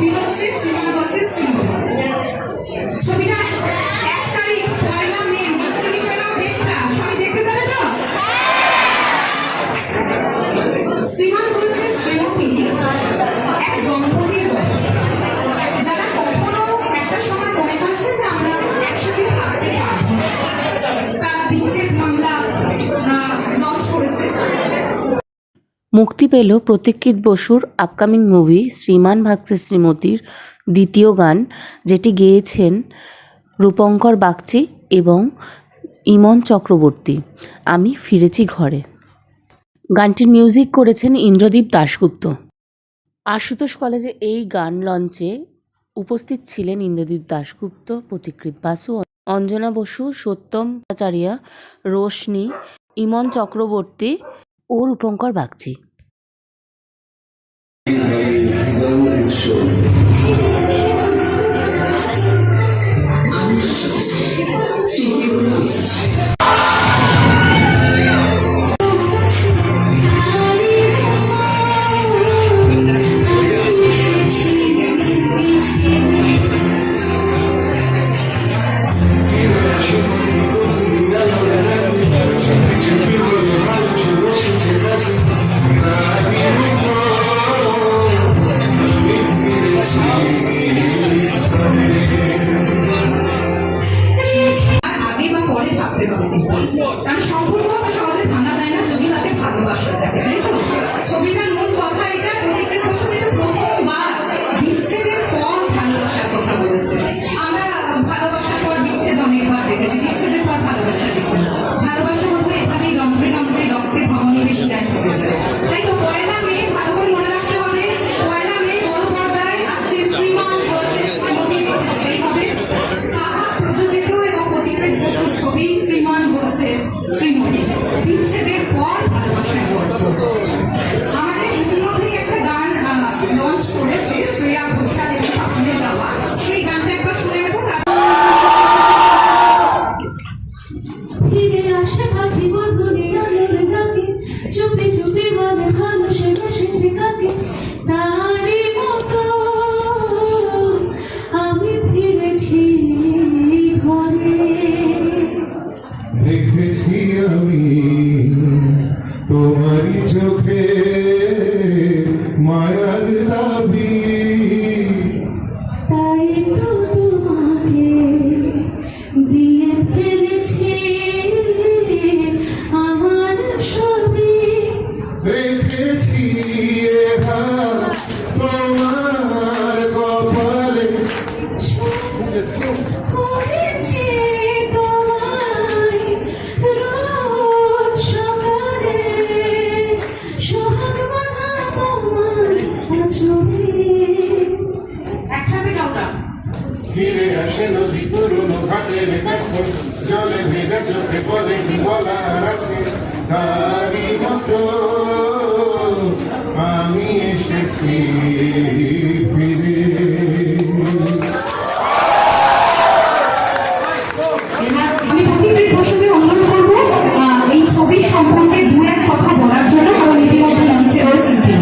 ছবি হচ্ছে শ্রীমান ভার্সেস শ্রীমতী। ছবিটা 1 তারিখ 1 মে মাতৃ মেলার ডেটটা সবাই দেখতে যাবে তো? শ্রীমান ভার্সেস শ্রীমতী এক দম্পতির গল্প, যারা কখনো একটা সময় মনে করছে যে আমরা একসাথে থাকতে পারবো, তারা বিচ্ছেদ মামলা লঞ্চ করেছে। মুক্তি পেল প্রতীক্ষিত বসুর আপকামিং মুভি শ্রীমান ভার্সেস শ্রীমতীর দ্বিতীয় গান, যেটি গেয়েছেন রূপঙ্কর বাগচি এবং ইমন চক্রবর্তী। আমি ফিরেছি ঘরে। গানটির মিউজিক করেছেন ইন্দ্রদীপ দাশগুপ্ত। আশুতোষ কলেজে এই গান লঞ্চে উপস্থিত ছিলেন ইন্দ্রদীপ দাশগুপ্ত, প্রতীক্ষিত বাসু, অঞ্জনা বসু, সত্যম আচারিয়া, রোশনি, ইমন চক্রবর্তী ও রূপঙ্কর বাগচি। সম্পর্ক সহজে ভাঙা যায় না যদি তাতে ভালোবাসা থাকে, তাই তো? ছবিটার মূল কথা এটা, প্রত্যেকটা দর্শক প্রথমবার বিচ্ছেদের পর ভালোবাসার কথা বলেছে। আমরা ভালোবাসার পর বিচ্ছেদ অনেকবার দেখেছি, বিচ্ছেদের পর ভালোবাসা দেখি। ভালোবাসার মধ্যে এখানেই রন্ধ্রে রন্ধ্রে রক্তের ধমনী বেশি দেখা হয়েছে, তাই তো? 1 মে ভালো করে মনে রাখতে হবে, 1 মে বড় পর্দায় আসছে শ্রীমান ভার্সেস শ্রীমতী হবে। সাহা প্রযোজিত এবং প্রতীক্ষিত বসুর ছবি শ্রীমান ভার্সেস শ্রীমতী, বিচ্ছেদের পর ভালোবাসার গল্প। আমাদের ইতিমধ্যেই একটা গান লঞ্চ করেছে শ্রেয়া ঘোষাল এবং স্বপ্নের গাওয়া, সেই গানটা একবার শুনে নেব। ফিরে আসে পাখি বদলে আলোর ডাকে, চুপি চুপি বলে মানুষে বসেছে কাকে, তারই মতো আমি ফিরেছি ঘরে। দেখেছি আমি তোমারই চোখে মায়ার দাবি, তাই তো তোমাকে দিয়ে ফেলেছি আমার ছবি। দেখেছি তোমার কপালে, খুঁজেছি তোমায় রোজ সকালে, সোহাগ বাঁধা তোমার আঁচলে। একসাথে গাওটা। ফিরে আসে নদী পুরনো ঘাটের কাছে, জলে ভেজা চোখে বলে কি বলার আছে, তারই মতো আমি এসেছি ফিরে। আমি প্রতীক্ষিত বসুকে অনুরোধ করবো এই ছবির সম্পর্কে 2-1 কথা বলার জন্য, কারণ ইতিমধ্যে মঞ্চে রয়েছেন তিনি।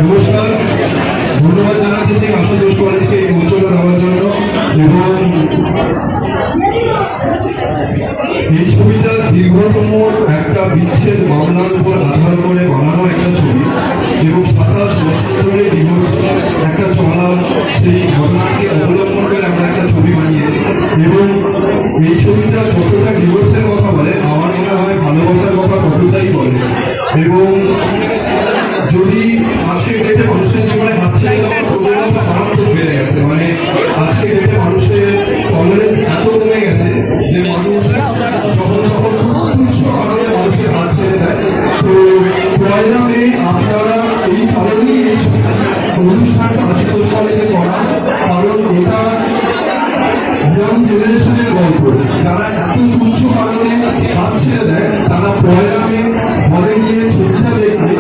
নমস্কার, ধন্যবাদ জানাচ্ছি আশুতোষ কলেজকে এই মঞ্চটা দেওয়ার জন্য। এবং এই ছবিটা দীর্ঘতম একটা বিচ্ছেদ মামলার উপর আধার করে বানানো একটা ছবি, এবং 27 বছর ধরে ডিভোর্সের একটা চলা সেই ঘটনাকে অবলম্বন করে আমরা একটা ছবি বানিয়েছি। এবং এই ছবিটা যতটা ডিভোর্সের কথা বলে, আমার মনে হয় ভালোবাসার কথা ততটাই বলে। এবং যদি আজকে ডেটে মানুষের জীবনে হাত ছেড়ে দেওয়ার প্রবণতা মারাত্মক বেড়ে গেছে, মানে আজকে ডেটে মানুষের টলারেন্স এত কমে গেছে যে মানুষ যখন তখন খুব তুচ্ছ কারণে মানুষের হাত ছেড়ে দেয়। তো 1 মে আপনারা এই কারণেই এই অনুষ্ঠানটা আশুতোষ কলেজে করা, কারণ এটা ইয়াং জেনারেশনের গল্প। যারা এত তুচ্ছ কারণে হাত ছেড়ে দেয়, তারা 1 মে ঘরে গিয়ে ছবিটা দেখলে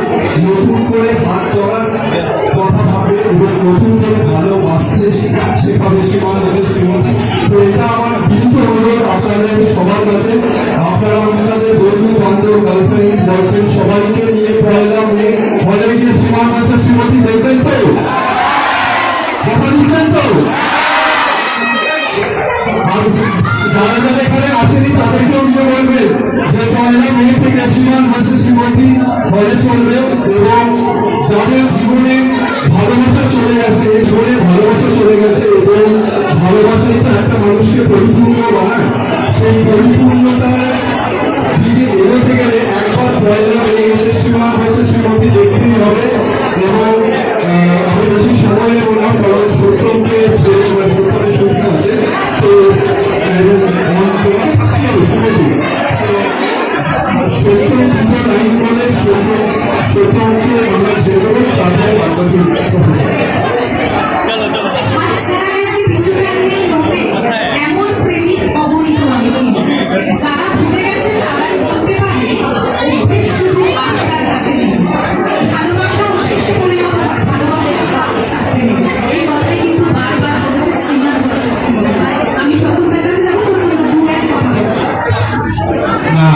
নতুন করে হাত ধরার কথা ভাবে এবং নতুন করে ভালোবাসতে শেখাবে শ্রীমান ভার্সেস শ্রীমতী। তো এটা আমার বিনীত অনুরোধ আপনাদের সবার কাছে, আপনারা আপনাদের বন্ধু বান্ধব, গার্লফ্রেন্ড বয়ফ্রেন্ড সবাইকে নিয়ে 1 মে ঘরে গিয়ে যারা যারা এখানে আসেনি তাদেরকেও নিয়ে বলবে যে 1 মে থেকে শ্রীমান ভার্সেস শ্রীমতী হলে চলবে, এবং যাদের জীবনে ভালোবাসা চলে গেছে, জীবনে ভালোবাসা চলে গেছে, এবং ভালোবাসাই তো একটা মানুষকে পরিপূর্ণ বানায়, সেই পরিপূর্ণতার দিকে এগোতে গেলে একবার 1 মে এসে শ্রীমান ভার্সেস শ্রীমতী দেখতেই হবে। এবং আমি বেশি সময় নেব না, কারণ সত্যমকে সত্যমের শুরু আছে, তো সত্য দুটো লাইন বলে সত্যকে আমরা ছেড়ে দেবো, তারপরে বাচ্চাকে আজ জানা গেছে কিছুটা নেই মধ্যে এমন প্রেমিক অগণিত আমি চিনি। যারা ভুলে গেছে তারাই বলতে পারে অভ্যেস শুধু আত্মার কাছে নেই। ভালোবাসা অভ্যেসে পরিণত হয়, ভালোবাসা ছাড়তে নেই। এই কথাই কিন্তু বারবার বলেছে শ্রীমান ভার্সেস শ্রীমতী। আমি সত্যতার কাছে যাবো, সত্যতা দু এক কথা বলবো। না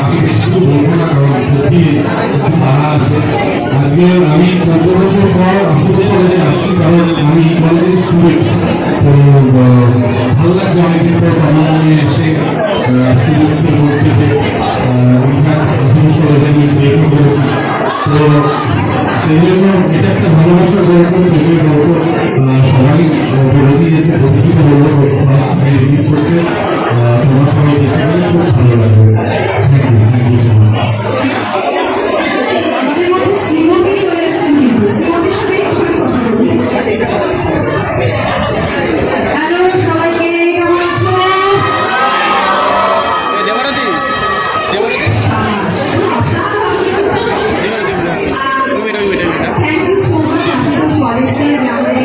আমি বেশ কিছু বলবো না, কারণ সত্যি একটু তাড়া আছে। আজকে আমি 14 বছর পর আশুতোষ কলেজে আসছি, কারণ আমি কলেজের স্টুডেন্ট। তো ভালো লাগছে অনেকদিন পর বাংলায় এসে স্টুডেন্টসদের মধ্যে আশুতোষ কলেজে আমি ব্রেক করেছি। তো সেই জন্য এটা একটা ভালোবাসার গল্প, প্রেমের গল্প, সবাই বলে দিয়েছে। প্রতিটি বললো ফার্স্ট রিলিজ হচ্ছে, তোমার সবাই দেখতে পেলে খুব ভালো লাগবে। Thank you so much. আমাদের মধ্যে শ্রীমতী চলে এসেছেন, কিন্তু শ্রীমতীর সাথে একটু করে কথা বলি। হ্যালো সবাইকে, কেমন আছো? Thank you so much Ashutosh কলেজকে যে আমাদের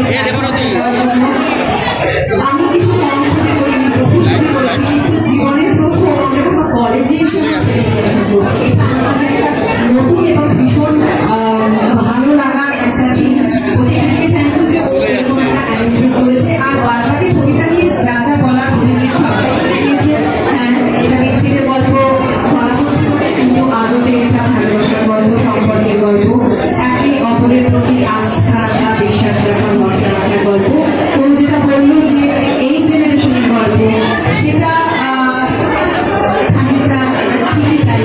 আমি কিছু কম ছবি করিনি, বহু ছবি করেছি, কিন্তু জীবনের প্রথম আমরা কোনো কলেজে সেলিব্রেশন করছি। এটা আমাদের একটা নতুন এবং ভীষণ ভালো লাগার একটা দিন। প্রত্যেককে থ্যাংক ইউ যে অ্যারেঞ্জমেন্ট করেছে, আর বাদবাকি ছবিটা নিয়ে যা যা বলার প্রতিদিন সবাই দিয়েছে। হ্যাঁ, এটা ব্যক্তিদের গল্প বলা হচ্ছে বলে, কিন্তু আদতে এটা ভালোবাসার গল্প, সম্পর্কের গল্প, একে অপরের প্রতি আস্থা বা বিশ্বাস রাখার ভরসা রাখার গল্প। ও যেটা বললো যে এই জেনারেশনের গল্প, সেটা খানিকটা ঠিকই তাই।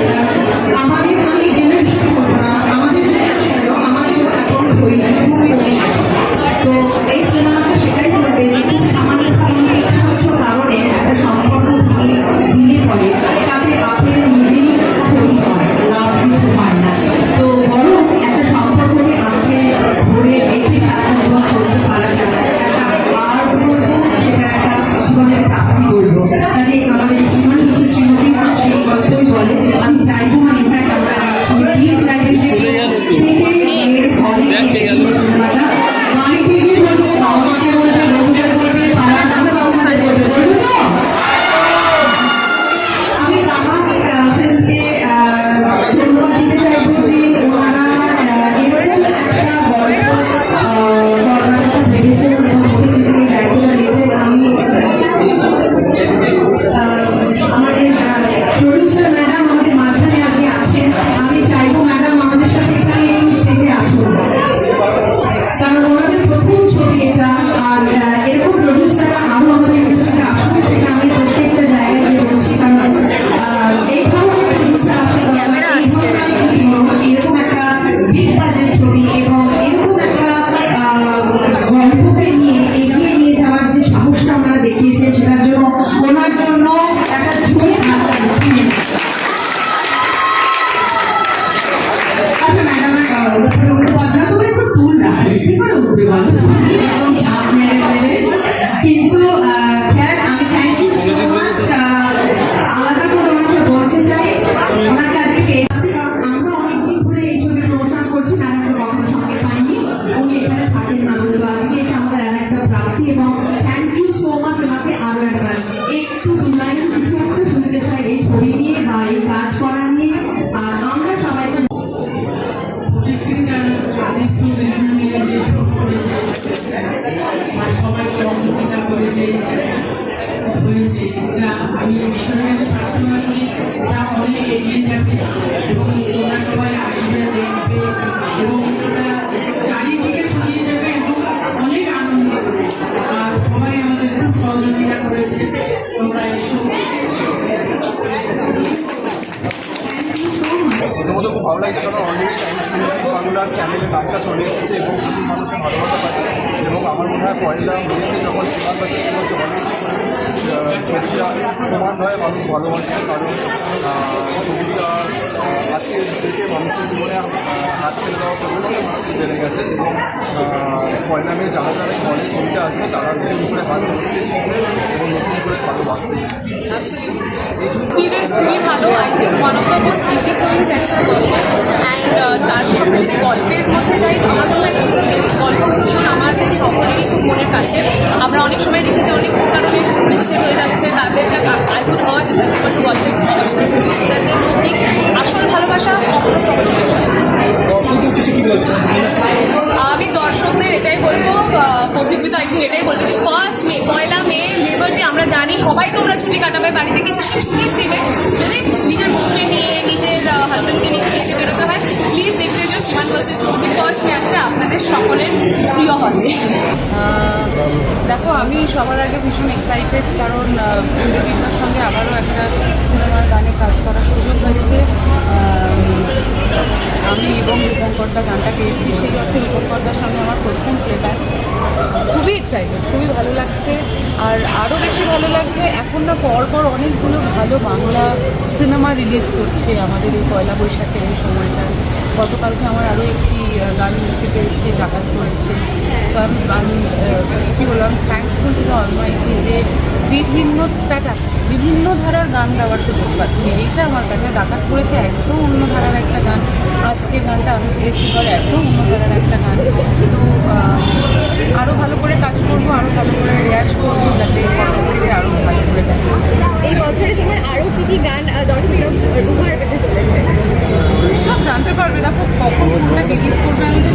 আমাদের আমি জেনারেশন করবো না, আমাদের জেনারেশনেরও আমাদেরও এখন ধৈর্য খুব কমে গেছে। তো এই সিনেমাটা সেটাই বলবে যে খুব সামান্য সামান্য কিছু কারণে একটা সম্পর্ক দিলে পরে তাতে আপনার নিজেই ক্ষতি হয়, লাভ কিছু হয় না। তো বরং একটা সম্পর্ককে আপনি ধরে রেখে সারা জীবন চলতে পারাটা একটা আর বলবো, সেটা একটা জীবনের প্রাপ্তি বলবো। কাজে আমাদের জীবন হচ্ছে শ্রীমতী সেই গল্পই বলে। আমি চাইবো, মানে ইনফ্যাক্ট আমরা বিয়ে চাইবে যে এর ফলে সিনেমাটা অনেকে গিয়ে বলবে, আমাকে বলবে, বন্ধুদের বলবে, পাড়ার নামে কাউকে বলবে, বলবে তো। আমি আমার ফ্রেন্ডসকে ধন্যবাদ দিতে চাইবো যে ওনারা এরকম একটা গল্প ভেবেছেন এবং প্রতিযোগিতায় দায়িত্বটা নিয়েছেন। আমি আমাদের প্রডিউসার ম্যাডাম আমাদের মাঝখানে আজকে আছেন। আমি চাইবো ম্যাডাম আমাদের সাথে এখানে একটু স্টেজে আসুন, কারণ ওনাদের প্রথম ছবি এটা। আর এরকম প্রডিউসাররা আরো আমাদের ইন্ডাস্ট্রিতে আসবে, সেটা আমি প্রত্যেকটা জায়গায় গিয়ে বলছি। কারণ এই ধরনের প্রডিউসার আসলে এরকম একটা বিগ বাজেট ছবি এবং এরকম একটা গল্পকে নিয়ে এগিয়ে নিয়ে যাওয়ার যে সাহসটা ওনারা দেখিয়েছেন, সেটার জন্য ওনার জন্য একটা জোরে হাততালি। আচ্ছা ম্যাডাম, আপনারা তো একটু টুল রাখবে, কি করে উঠবে বলো, একদম চাপ মেরে মেরে। কিন্তু খ্যার আমি থ্যাংক ইউ সো মাচ। আলাদা করে ওনাকে বলতে চাই, ওনাকে আজকে পেয়ে, কারণ আমরা অনেকদিন ধরে এই ছবির প্রমোশন করছি, ম্যাডামকে কখনো সঙ্গে পাইনি, উনি এখানে থাকেন না, বলতো আজকে এটা আমাদের আর একটা প্রাপ্তি। এবং থ্যাংক ইউ সো মাচ ওনাকে আরো একবার একটু দু লাইন কিছু একটা শুনতে চাই এই ছবি নিয়ে বা এই কাজ করা নিয়ে। আর আমরা সবাই সবাই সহযোগিতা করে যে হয়েছে, এটা আমি ঈশ্বরের কাছে প্রার্থনা করি ওরা অনেক এগিয়ে যাবে এবং তোমরা সবাই আসবে, দেখবে এবং ওটা চারিদিকে ছড়িয়ে যাবে এবং অনেক আনন্দ করবে। আর সবাই আমাদের খুব সহযোগিতা করেছে, তোমরা এসো। পপুলার চ্যানেলে গানটা চলে এসেছে এবং প্রচুর মানুষের ভালোবাসা পাচ্ছে এবং আমার মনে হয় পয়লা মেয়েতে যখন সীমান বাজার বলতে বলেছি ছবিটা সমানভাবে মানুষ ভালোবাসে, কারণ ছবিটা আজকে থেকে মানুষের জীবনে হাত ছেড়ে দেওয়ার প্রবণতা মানুষ বেড়ে গেছে এবং পয়লা মে যারা যারা হলে ছবিটা আসবে তারা নতুন করে ভালো করতে শিখবে এবং নতুন করে ভালোবাসতে এক্সপিরিয়েন্স খুবই ভালো। I think one of the most easy feeling censor গল্প অ্যান্ড তার সঙ্গে যদি গল্পের মধ্যে যাই তো আমার মনে হয় গল্প ভীষণ আমাদের সকলেরই খুব মনের কাছে। আমরা অনেক সময় দেখি যে অনেক কারণে বিচ্ছেদ হয়ে যাচ্ছে, তাদেরকে I would urge that people to watch this movie so that they know কি আসল ভালোবাসা কখনো সহজে শেষ হয়ে যায়। আমি দর্শকদের এটাই বলবো, প্রতিযোগিতা আই থিঙ্ক এটাই বলবো যে ফার্স্ট মে পয়লা মে লেবার ডে আমরা জানি সবাই তোমরা ছুটি কাটাবে বাড়িতে, কিন্তু সেই ছুটির দিনে যদি নিজের বউকে নিয়ে নিজের হাজব্যান্ডকে নিয়ে খেতে বেরোতে হয় প্লিজ দেখবে যে সীমান ভার্সেস স্মৃতি ফার্স্ট মে আসছে, আপনাদের সকলের প্রিয় হবে। দেখো আমি সবার আগে ভীষণ এক্সাইটেড, কারণ ইন্দ্রদীপের সঙ্গে আবারও একটা সিনেমার গানে কাজ করার সুযোগ হয়েছে। আমি এবং রূপঙ্করদা গানটা গেয়েছি, সেই অর্থে রূপঙ্করদার সঙ্গে আমার প্রথম প্লেব্যাক। খুবই এক্সাইটেড, খুবই ভালো লাগছে। আর আরও বেশি ভালো লাগছে এখন না পরপর অনেকগুলো ভালো বাংলা সিনেমা রিলিজ করছে আমাদের এই পয়লা বৈশাখের এই সময়টা। গতকালকে আমার আরও একটি গান মুক্তি পেয়েছে, ডাকাত করেছে। সো আমি কী বললাম, থ্যাঙ্কফুল টু দ্য অলমাইটি যে বিভিন্ন ধারার গান গাওয়ার সুযোগ পাচ্ছি। এইটা আমার কাছে ডাকাত করেছে একদম অন্য ধারার একটা গান, আজকে গানটা আমি পেয়েছি করে একদম অন্য ধারার একটা গান। তো আরও ভালো করে কাজ করবো, আরও ভালো করে রেয়াজ করবো, যাতে পরবর্তীতে আরও ভালো করে যায়। এই বছরে তোমার আরও কী গান দর্শকরা উপহার পেতে চলেছে সব জানতে পারবে। দেখো কখন কোনটা রিলিজ করবে আমি তো